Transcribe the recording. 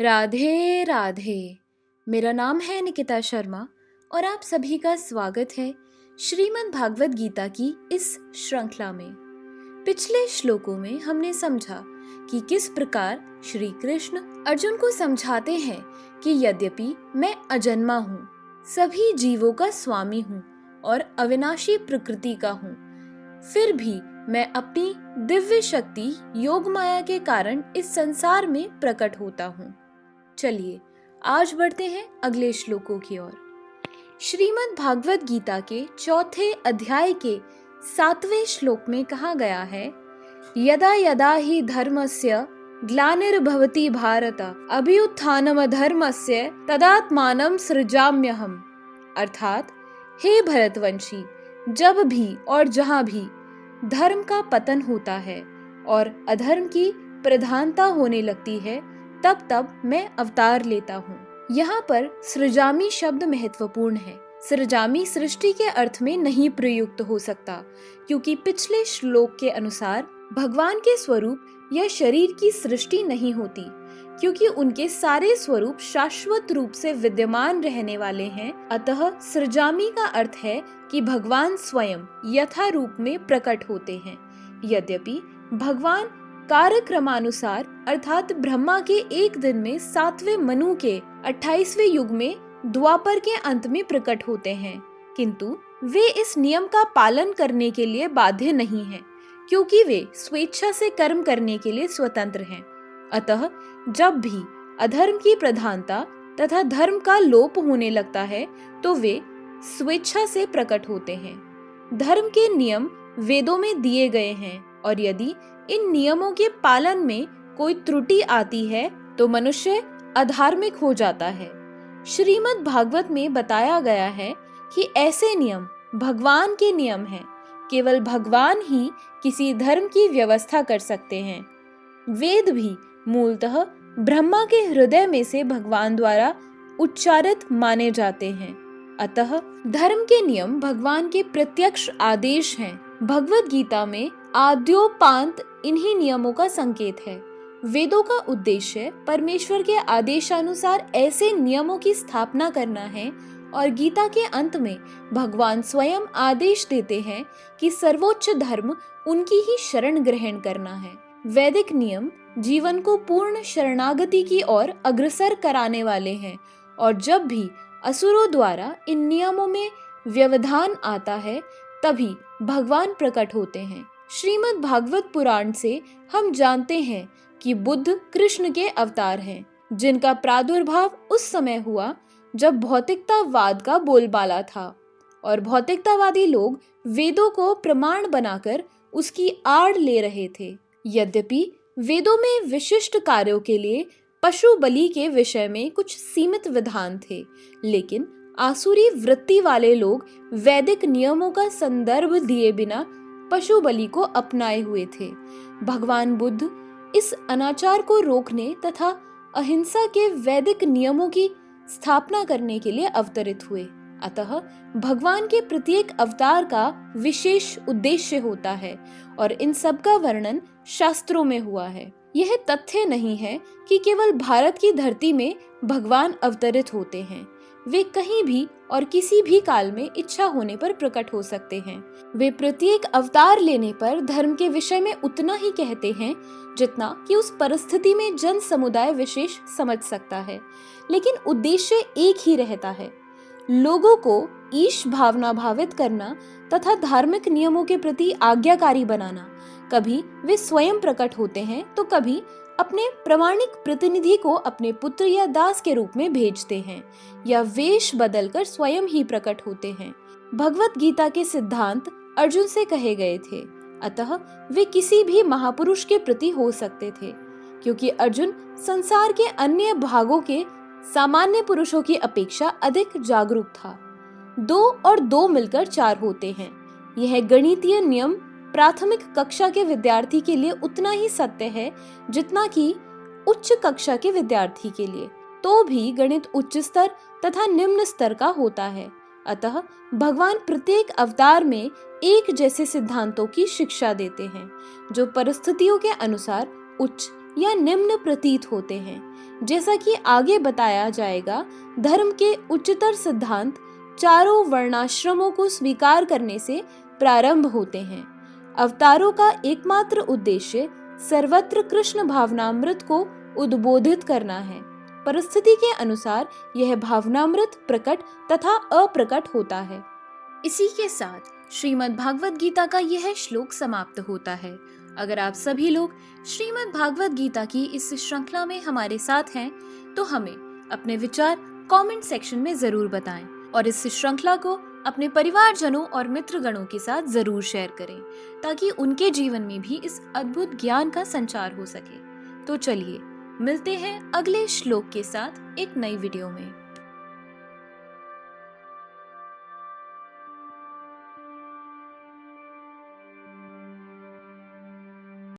राधे राधे। मेरा नाम है निकिता शर्मा और आप सभी का स्वागत है श्रीमद् भागवत गीता की इस श्रृंखला में। पिछले श्लोकों में हमने समझा कि किस प्रकार श्री कृष्ण अर्जुन को समझाते हैं कि यद्यपि मैं अजन्मा हूँ, सभी जीवों का स्वामी हूँ और अविनाशी प्रकृति का हूँ, फिर भी मैं अपनी दिव्य शक्ति योग माया के कारण इस संसार में प्रकट होता हूँ। चलिए आज बढ़ते हैं अगले श्लोकों की ओर। श्रीमद् भागवत गीता के चौथे अध्याय के 7वें श्लोक में कहा गया है, यदा यदा ही धर्मस्य ग्लानिर्भवति भारत अभ्युत्थानमधर्मस्य तदात्मानं सृजाम्यहम्। अर्थात हे भरतवंशी, जब भी और जहाँ भी धर्म का पतन होता है और अधर्म की प्रधानता होने लगती है, तब तब मैं अवतार लेता हूँ। यहाँ पर सृजामी शब्द महत्वपूर्ण है। सृजामी सृष्टि के अर्थ में नहीं प्रयुक्त हो सकता, क्योंकि पिछले श्लोक के अनुसार भगवान के स्वरूप या शरीर की सृष्टि नहीं होती, क्योंकि उनके सारे स्वरूप शाश्वत रूप से विद्यमान रहने वाले हैं। अतः सृजामी का अर्थ है कि भगवान स्वयं यथा रूप में प्रकट होते हैं। यद्यपि भगवान कार्यक्रमानुसार अर्थात ब्रह्मा के एक दिन में 7वें मनु के 28वें युग में द्वापर के अंत में प्रकट होते हैं, किंतु वे इस नियम का पालन करने के लिए बाध्य नहीं हैं, क्योंकि वे स्वेच्छा से कर्म करने के लिए स्वतंत्र हैं। अतः जब भी अधर्म की प्रधानता तथा धर्म का लोप होने लगता है, तो वे स्वेच्छा से प्रकट होते हैं। धर्म के नियम वेदों में दिए गए हैं, और यदि इन नियमों के पालन में कोई त्रुटि आती है तो मनुष्य अधार्मिक हो जाता है। श्रीमद् भागवत में बताया गया है कि ऐसे नियम भगवान के नियम हैं। केवल भगवान ही किसी धर्म की व्यवस्था कर सकते हैं। वेद भी मूलतः ब्रह्मा के हृदय में से भगवान द्वारा उच्चारित माने जाते हैं। अतः धर्म के नियम भगवान के प्रत्यक्ष आदेश हैं। भगवत गीता में आद्योपांत इन्हीं नियमों का संकेत है। वेदों का उद्देश्य परमेश्वर के आदेशानुसार ऐसे नियमों की स्थापना करना है, और गीता के अंत में भगवान स्वयं आदेश देते हैं कि सर्वोच्च धर्म उनकी ही शरण ग्रहण करना है। वैदिक नियम जीवन को पूर्ण शरणागति की ओर अग्रसर कराने वाले हैं, और जब भी असुरों द्वारा इन नियमों में व्यवधान आता है, तभी भगवान प्रकट होते हैं। श्रीमद् भागवत पुराण से हम जानते हैं कि बुद्ध कृष्ण के अवतार हैं, जिनका प्रादुर्भाव उस समय हुआ जब भौतिकतावाद का बोलबाला था, और भौतिकतावादी लोग वेदों को प्रमाण बनाकर उसकी आड़ ले रहे थे। यद्यपि वेदों में विशिष्ट कार्यों के लिए पशु बलि के विषय में कुछ सीमित विधान थे, लेकिन आसुरी वृत्ति वाले लोग वैदिक नियमों का संदर्भ दिए बिना पशु बलि को अपनाए हुए थे। भगवान बुद्ध इस अनाचार को रोकने तथा अहिंसा के वैदिक नियमों की स्थापना करने के लिए अवतरित हुए। अतः भगवान के प्रत्येक अवतार का विशेष उद्देश्य होता है, और इन सब का वर्णन शास्त्रों में हुआ है। यह तथ्य नहीं है कि केवल भारत की धरती में भगवान अवतरित होते हैं। वे कहीं भी और किसी भी काल में इच्छा होने पर प्रकट हो सकते हैं। वे प्रत्येक अवतार लेने पर धर्म के विषय में उतना ही कहते हैं जितना कि उस परिस्थिति में जन समुदाय विशेष समझ सकता है, लेकिन उद्देश्य एक ही रहता है, लोगों को ईश भावना भावित करना तथा धार्मिक नियमों के प्रति आज्ञाकारी बनाना। कभी वे स्वयं प्रकट होते हैं, तो कभी अपने प्रामाणिक प्रतिनिधि को अपने पुत्र या दास के रूप में भेजते हैं, या वेश बदलकर स्वयं ही प्रकट होते हैं। भगवत गीता के सिद्धांत अर्जुन से कहे गए थे, अतः वे किसी भी महापुरुष के प्रति हो सकते थे, क्योंकि अर्जुन संसार के अन्य भागों के सामान्य पुरुषों की अपेक्षा अधिक जागरूक था। 2 और 2 मिलकर 4 होते हैं। यह गणितीय नियम प्राथमिक कक्षा के विद्यार्थी के लिए उतना ही सत्य है जितना कि उच्च कक्षा के विद्यार्थी के लिए। तो भी गणित उच्च स्तर तथा निम्न स्तर का होता है। अतः भगवान प्रत्येक अवतार में एक जैसे सिद्धांतों की शिक्षा देते हैं, जो परिस्थितियों के अनुसार उच्च या निम्न प्रतीत होते हैं। जैसा कि आगे बताया जाएगा, धर्म के उच्चतर सिद्धांत चारों वर्णाश्रमों को स्वीकार करने से प्रारंभ होते हैं। अवतारों का एकमात्र उद्देश्य सर्वत्र कृष्ण भावनामृत को उद्बोधित करना है। परिस्थिति के अनुसार यह भावनामृत प्रकट तथा अप्रकट होता है। इसी के साथ श्रीमद् भागवत गीता का यह श्लोक समाप्त होता है। अगर आप सभी लोग श्रीमद् भागवत गीता की इस श्रृंखला में हमारे साथ हैं, तो हमें अपने विचार कमेंट सेक्शन में जरूर बताएं और इस श्रृंखला को अपने परिवारजनों और मित्रगणों के साथ जरूर शेयर करें, ताकि उनके जीवन में भी इस अद्भुत ज्ञान का संचार हो सके। तो चलिए मिलते हैं अगले श्लोक के साथ एक नई वीडियो में।